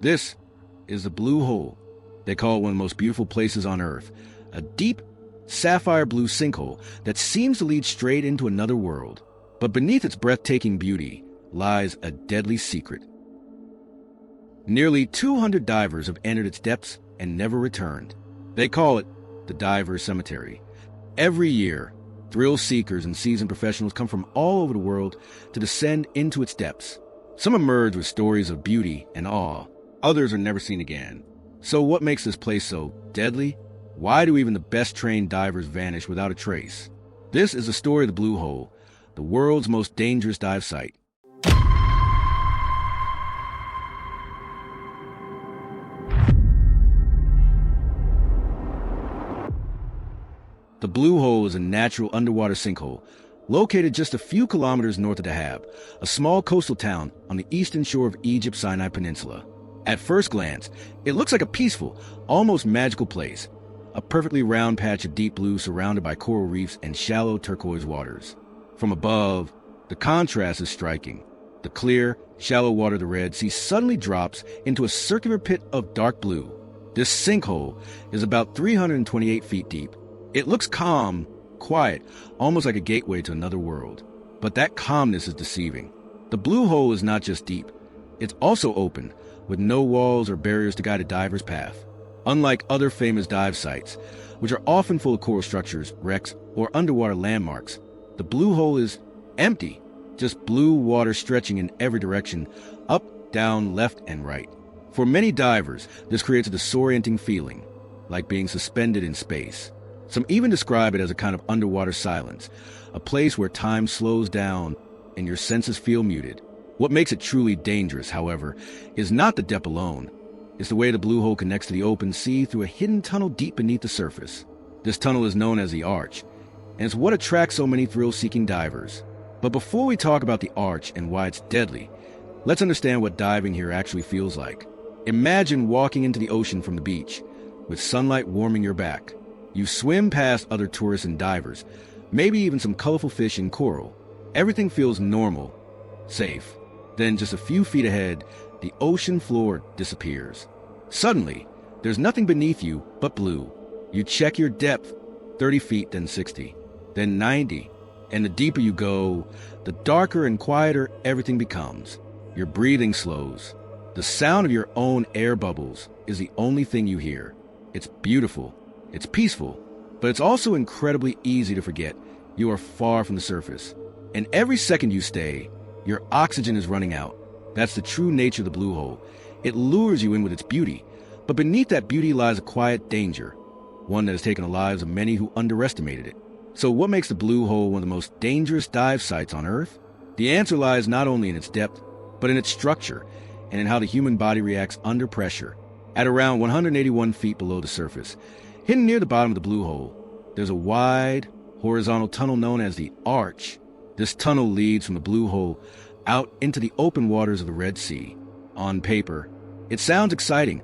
This is the Blue Hole. They call it one of the most beautiful places on Earth. A deep, sapphire blue sinkhole that seems to lead straight into another world. But beneath its breathtaking beauty lies a deadly secret. Nearly 200 divers have entered its depths and never returned. They call it the Diver's Cemetery. Every year, thrill seekers and seasoned professionals come from all over the world to descend into its depths. Some emerge with stories of beauty and awe. Others are never seen again. So what makes this place so deadly? Why do even the best trained divers vanish without a trace? This is the story of the Blue Hole, the world's most dangerous dive site. The Blue Hole is a natural underwater sinkhole located just a few kilometers north of Dahab, a small coastal town on the eastern shore of Egypt's Sinai Peninsula. At first glance, it looks like a peaceful, almost magical place, a perfectly round patch of deep blue surrounded by coral reefs and shallow turquoise waters. From above, the contrast is striking. The clear, shallow water of the Red Sea suddenly drops into a circular pit of dark blue. This sinkhole is about 328 feet deep. It looks calm, quiet, almost like a gateway to another world. But that calmness is deceiving. The Blue Hole is not just deep, it's also open, with no walls or barriers to guide a diver's path. Unlike other famous dive sites, which are often full of coral structures, wrecks, or underwater landmarks, the Blue Hole is empty, just blue water stretching in every direction, up, down, left, and right. For many divers, this creates a disorienting feeling, like being suspended in space. Some even describe it as a kind of underwater silence, a place where time slows down and your senses feel muted. What makes it truly dangerous, however, is not the depth alone. It's the way the Blue Hole connects to the open sea through a hidden tunnel deep beneath the surface. This tunnel is known as the Arch, and it's what attracts so many thrill-seeking divers. But before we talk about the Arch and why it's deadly, let's understand what diving here actually feels like. Imagine walking into the ocean from the beach, with sunlight warming your back. You swim past other tourists and divers, maybe even some colorful fish and coral. Everything feels normal, safe. Then just a few feet ahead, the ocean floor disappears. Suddenly, there's nothing beneath you but blue. You check your depth, 30 feet, then 60, then 90. And the deeper you go, the darker and quieter everything becomes. Your breathing slows. The sound of your own air bubbles is the only thing you hear. It's beautiful. It's peaceful, but it's also incredibly easy to forget you are far from the surface. And every second you stay, your oxygen is running out. That's the true nature of the Blue Hole. It lures you in with its beauty, but beneath that beauty lies a quiet danger, one that has taken the lives of many who underestimated it. So what makes the Blue Hole one of the most dangerous dive sites on Earth? The answer lies not only in its depth, but in its structure and in how the human body reacts under pressure. At around 181 feet below the surface, hidden near the bottom of the Blue Hole, there's a wide, horizontal tunnel known as the Arch. This tunnel leads from the Blue Hole out into the open waters of the Red Sea. On paper, it sounds exciting,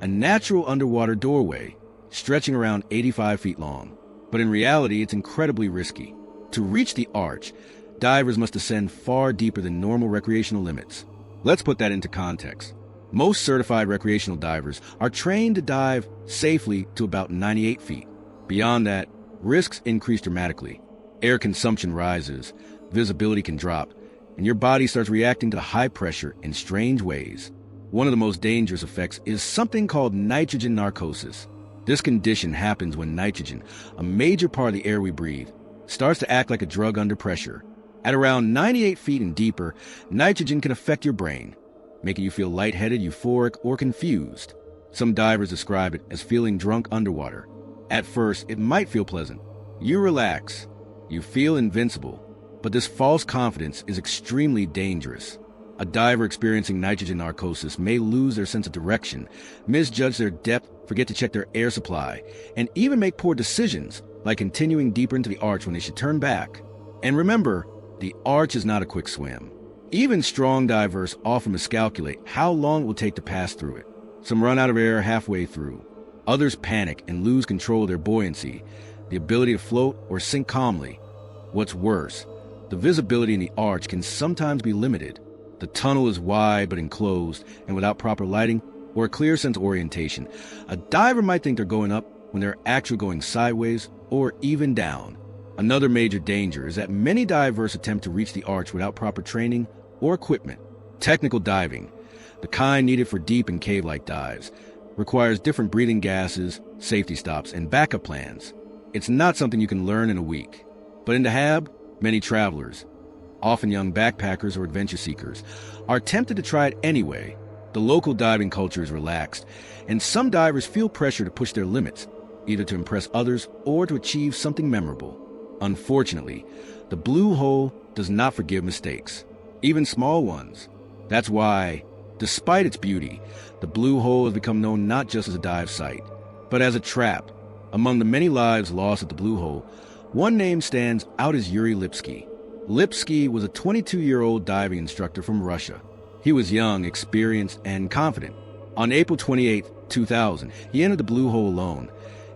a natural underwater doorway, stretching around 85 feet long. But in reality, it's incredibly risky. To reach the Arch, divers must descend far deeper than normal recreational limits. Let's put that into context. Most certified recreational divers are trained to dive safely to about 98 feet. Beyond that, risks increase dramatically. Air consumption rises, visibility can drop, and your body starts reacting to the high pressure in strange ways. One of the most dangerous effects is something called nitrogen narcosis. This condition happens when nitrogen, a major part of the air we breathe, starts to act like a drug under pressure. At around 98 feet and deeper, nitrogen can affect your brain, making you feel lightheaded, euphoric, or confused. Some divers describe it as feeling drunk underwater. At first, it might feel pleasant. You relax. You feel invincible. But this false confidence is extremely dangerous. A diver experiencing nitrogen narcosis may lose their sense of direction, misjudge their depth, forget to check their air supply, and even make poor decisions, like continuing deeper into the Arch when they should turn back. And remember, the Arch is not a quick swim. Even strong divers often miscalculate how long it will take to pass through it. Some run out of air halfway through. Others panic and lose control of their buoyancy, the ability to float or sink calmly. What's worse, the visibility in the Arch can sometimes be limited. The tunnel is wide but enclosed, and without proper lighting, or a clear sense of orientation, a diver might think they're going up when they're actually going sideways or even down. Another major danger is that many divers attempt to reach the arch without proper training or equipment. Technical diving, the kind needed for deep and cave-like dives, requires different breathing gases, safety stops, and backup plans. It's not something you can learn in a week. But in Dahab, many travelers, often young backpackers or adventure seekers, are tempted to try it anyway. The local diving culture is relaxed, and some divers feel pressure to push their limits, either to impress others or to achieve something memorable. Unfortunately, the Blue Hole does not forgive mistakes, even small ones. That's why, despite its beauty, the Blue Hole has become known not just as a dive site, but as a trap. Among the many lives lost at the Blue Hole, one name stands out as Yuri Lipsky. Lipsky was a 22-year-old diving instructor from Russia. He was young, experienced, and confident. On April 28, 2000, he entered the Blue Hole alone,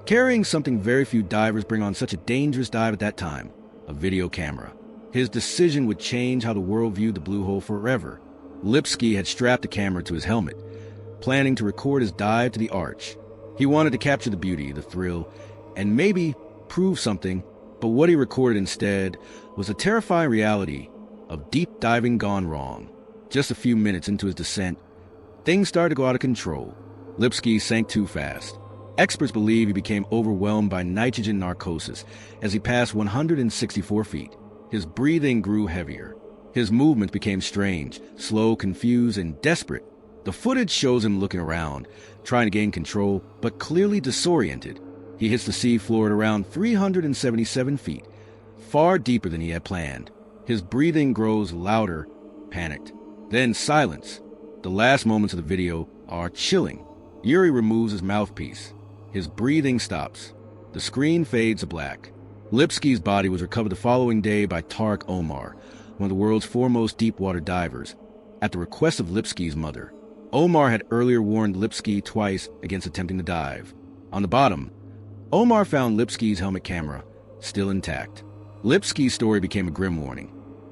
carrying something very few divers bring on such a dangerous dive at that time, a video camera. His decision would change how the world viewed the Blue Hole forever. Lipsky had strapped the camera to his helmet, planning to record his dive to the arch. He wanted to capture the beauty, the thrill, and maybe prove something, but what he recorded instead was the terrifying reality of deep diving gone wrong. Just a few minutes into his descent, things started to go out of control. Lipsky sank too fast. Experts believe he became overwhelmed by nitrogen narcosis as he passed 164 feet. His breathing grew heavier. His movements became strange, slow, confused, and desperate. The footage shows him looking around, trying to gain control, but clearly disoriented. He hits the sea floor at around 377 feet, far deeper than he had planned. His breathing grows louder, panicked. Then silence. The last moments of the video are chilling. Yuri removes his mouthpiece. His breathing stops. The screen fades to black. Lipsky's body was recovered the following day by Tariq Omar, one of the world's foremost deep-water divers, at the request of Lipsky's mother. Omar had earlier warned Lipsky twice against attempting to dive. On the bottom, Omar found Lipsky's helmet camera, still intact. Lipsky's story became a grim warning.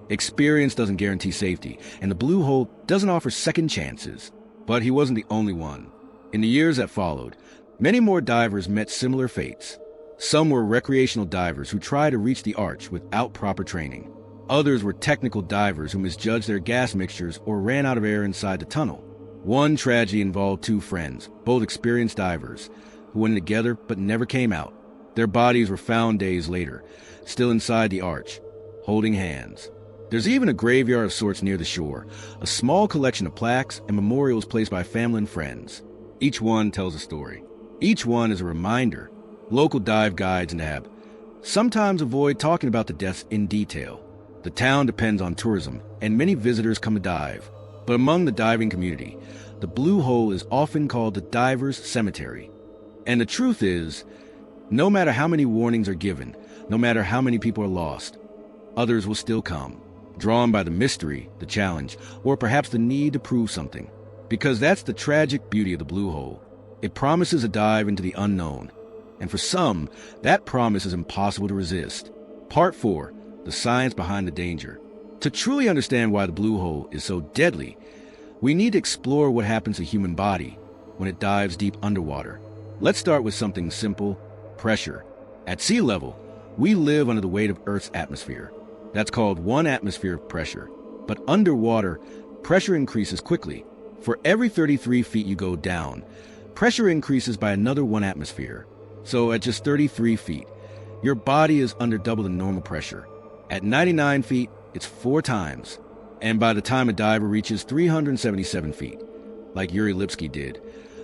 Experience doesn't guarantee safety, and the Blue Hole doesn't offer second chances. But he wasn't the only one. In the years that followed, many more divers met similar fates. Some were recreational divers who tried to reach the arch without proper training. Others were technical divers who misjudged their gas mixtures or ran out of air inside the tunnel. One tragedy involved two friends, both experienced divers, who went in together but never came out. Their bodies were found days later, still inside the arch, holding hands. There's even a graveyard of sorts near the shore, a small collection of plaques and memorials placed by family and friends. Each one tells a story. Each one is a reminder. Local dive guides in Dahab sometimes avoid talking about the deaths in detail. The town depends on tourism, and many visitors come to dive. But among the diving community, the Blue Hole is often called the diver's cemetery. And the truth is, no matter how many warnings are given, no matter how many people are lost, others will still come, drawn by the mystery, the challenge, or perhaps the need to prove something. Because that's the tragic beauty of the Blue Hole. It promises a dive into the unknown. And for some, that promise is impossible to resist. Part 4, the science behind the danger. To truly understand why the Blue Hole is so deadly, we need to explore what happens to the human body when it dives deep underwater. Let's start with something simple: pressure. At sea level, we live under the weight of Earth's atmosphere. That's called 1 atmosphere of pressure. But underwater, pressure increases quickly. For every 33 feet you go down, pressure increases by another 1 atmosphere. So at just 33 feet, your body is under double the normal pressure. At 99 feet, it's 4 times. And by the time a diver reaches 377 feet, like Yuri Lipsky did,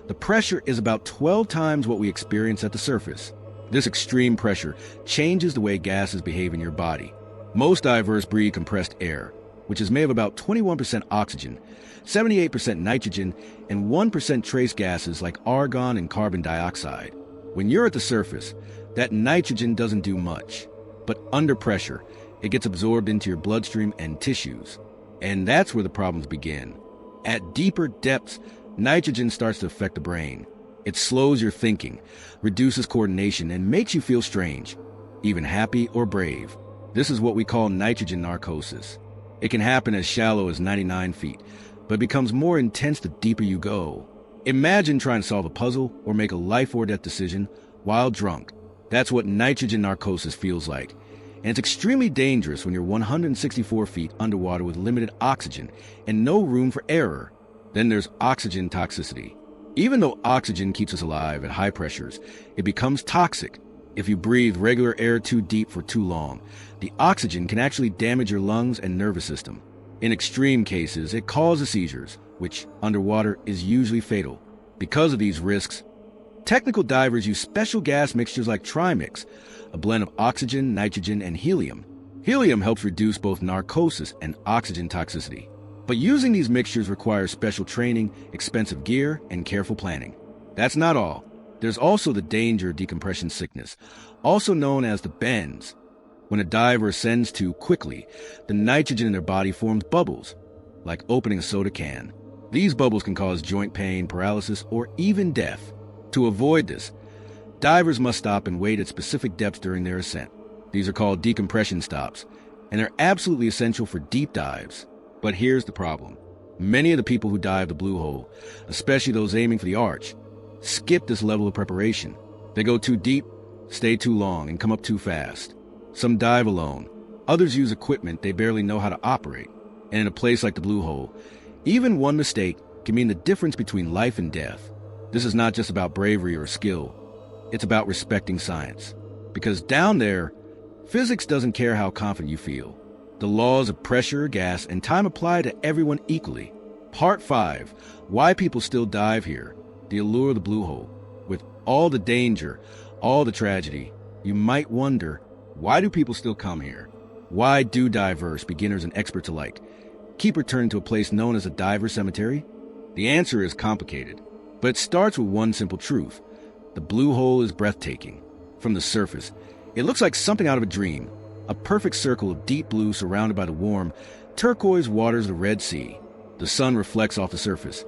the pressure is about 12 times what we experience at the surface. This extreme pressure changes the way gases behave in your body. Most divers breathe compressed air, which is made of about 21% oxygen, 78% nitrogen, and 1% trace gases like argon and carbon dioxide. When you're at the surface, that nitrogen doesn't do much. But under pressure, it gets absorbed into your bloodstream and tissues. And that's where the problems begin. At deeper depths, nitrogen starts to affect the brain. It slows your thinking, reduces coordination, and makes you feel strange, even happy or brave. This is what we call nitrogen narcosis. It can happen as shallow as 99 feet, but becomes more intense the deeper you go. Imagine trying to solve a puzzle or make a life or death decision while drunk. That's what nitrogen narcosis feels like. And it's extremely dangerous when you're 164 feet underwater with limited oxygen and no room for error. Then there's oxygen toxicity. Even though oxygen keeps us alive at high pressures, it becomes toxic. If you breathe regular air too deep for too long, the oxygen can actually damage your lungs and nervous system. In extreme cases, it causes seizures, which underwater is usually fatal. Because of these risks, technical divers use special gas mixtures like Trimix, a blend of oxygen, nitrogen, and helium. Helium helps reduce both narcosis and oxygen toxicity. But using these mixtures requires special training, expensive gear, and careful planning. That's not all. There's also the danger of decompression sickness, also known as the bends. When a diver ascends too quickly, the nitrogen in their body forms bubbles, like opening a soda can. These bubbles can cause joint pain, paralysis, or even death. To avoid this, divers must stop and wait at specific depths during their ascent. These are called decompression stops, and they're absolutely essential for deep dives. But here's the problem. Many of the people who dive the blue hole, especially those aiming for the arch, skip this level of preparation. They go too deep, stay too long, and come up too fast. Some dive alone. Others use equipment they barely know how to operate. And in a place like the blue hole, even one mistake can mean the difference between life and death. This is not just about bravery or skill. It's about respecting science. Because down there, physics doesn't care how confident you feel. The laws of pressure, gas, and time apply to everyone equally. Part 5. Why people still dive here. The allure of the blue hole. With all the danger, all the tragedy, you might wonder, why do people still come here? Why do divers, beginners, and experts alike keep returning to a place known as a diver cemetery? The answer is complicated, but it starts with one simple truth. The blue hole is breathtaking. From the surface, it looks like something out of a dream, a perfect circle of deep blue surrounded by the warm, turquoise waters of the Red Sea. The sun reflects off the surface.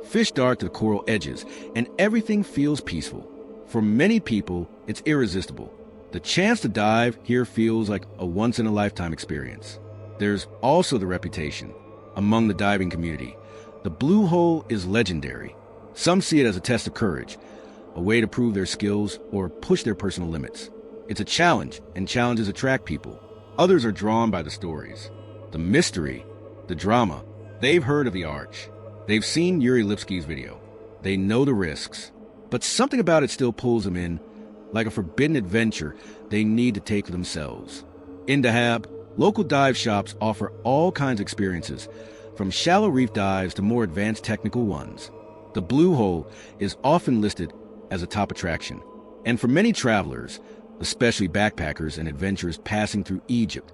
Fish dart to the coral edges, and everything feels peaceful. For many people, it's irresistible. The chance to dive here feels like a once-in-a-lifetime experience. There's also the reputation. Among the diving community, the blue hole is legendary. Some see it as a test of courage, a way to prove their skills or push their personal limits. It's a challenge, and challenges attract people. Others are drawn by the stories, the mystery, the drama. They've heard of the arch. They've seen Yuri Lipsky's video. They know the risks. But something about it still pulls them in, like a forbidden adventure they need to take for themselves. In Dahab, local dive shops offer all kinds of experiences, from shallow reef dives to more advanced technical ones. The blue hole is often listed as a top attraction. And for many travelers, especially backpackers and adventurers passing through Egypt,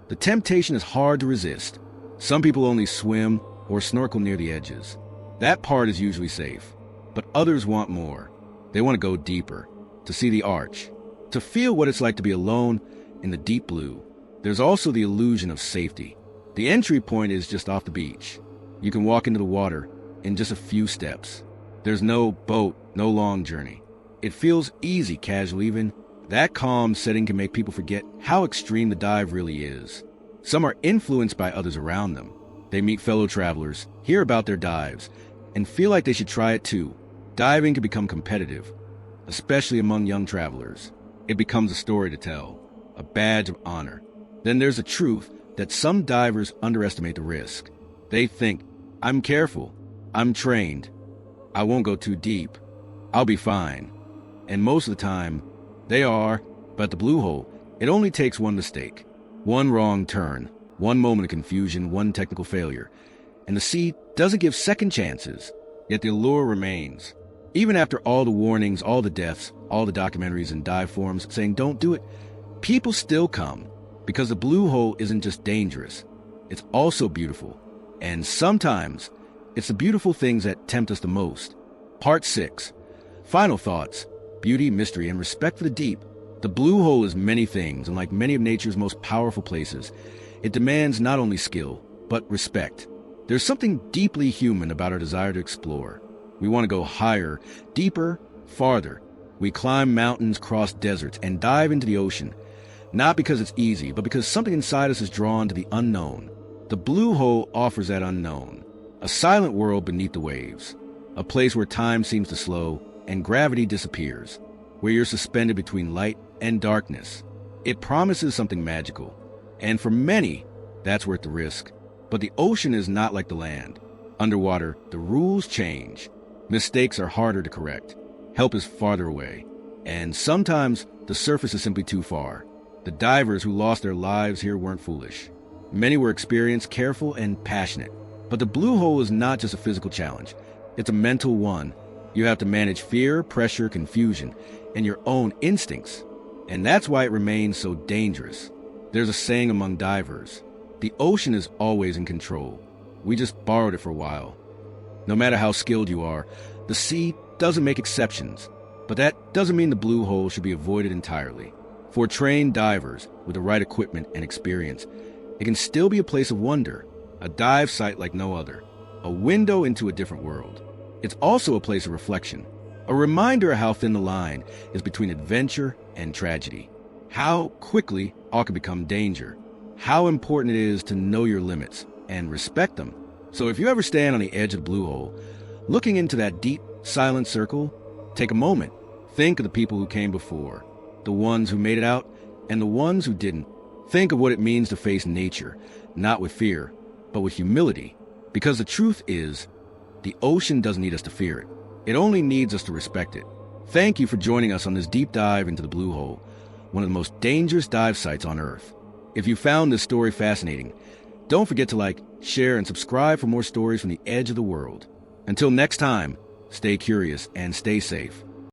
the temptation is hard to resist. Some people only swim or snorkel near the edges. That part is usually safe. But others want more. They want to go deeper, to see the arch, to feel what it's like to be alone in the deep blue. There's also the illusion of safety. The entry point is just off the beach. You can walk into the water in just a few steps. There's no boat, no long journey. It feels easy, casual even. That calm setting can make people forget how extreme the dive really is. Some are influenced by others around them. They meet fellow travelers, hear about their dives, and feel like they should try it too. Diving can become competitive, especially among young travelers. It becomes a story to tell, a badge of honor. Then there's the truth that some divers underestimate the risk. They think, I'm careful, I'm trained, I won't go too deep, I'll be fine. And most of the time, they are. But at the blue hole, it only takes one mistake, one wrong turn, one moment of confusion, one technical failure. And the sea doesn't give second chances, yet the allure remains. Even after all the warnings, all the deaths, all the documentaries and dive forums saying don't do it, people still come. Because the blue hole isn't just dangerous, it's also beautiful. And sometimes, it's the beautiful things that tempt us the most. Part 6. Final thoughts. Beauty, mystery, and respect for the deep. The blue hole is many things, and like many of nature's most powerful places, it demands not only skill, but respect. There's something deeply human about our desire to explore. We want to go higher, deeper, farther. We climb mountains, cross deserts, and dive into the ocean. Not because it's easy, but because something inside us is drawn to the unknown. The blue hole offers that unknown, a silent world beneath the waves. a place where time seems to slow and gravity disappears, where you're suspended between light and darkness. It promises something magical, and for many, that's worth the risk. But the ocean is not like the land. Underwater, the rules change. Mistakes are harder to correct. Help is farther away. And sometimes, the surface is simply too far. The divers who lost their lives here weren't foolish. Many were experienced, careful, and passionate. But the blue hole is not just a physical challenge. It's a mental one. You have to manage fear, pressure, confusion, and your own instincts. And that's why it remains so dangerous. There's a saying among divers: the ocean is always in control. We just borrowed it for a while. No matter how skilled you are, the sea doesn't make exceptions. But that doesn't mean the blue hole should be avoided entirely. For trained divers with the right equipment and experience, it can still be a place of wonder, a dive site like no other, a window into a different world. It's also a place of reflection, a reminder of how thin the line is between adventure and tragedy, how quickly all can become danger, how important it is to know your limits and respect them. So if you ever stand on the edge of the blue hole, looking into that deep, silent circle, take a moment. Think of the people who came before, the ones who made it out and the ones who didn't. Think of what it means to face nature, not with fear, but with humility. Because the truth is, the ocean doesn't need us to fear it. It only needs us to respect it. Thank you for joining us on this deep dive into the blue hole, one of the most dangerous dive sites on Earth. If you found this story fascinating, don't forget to like, share, and subscribe for more stories from the edge of the world. Until next time, stay curious and stay safe.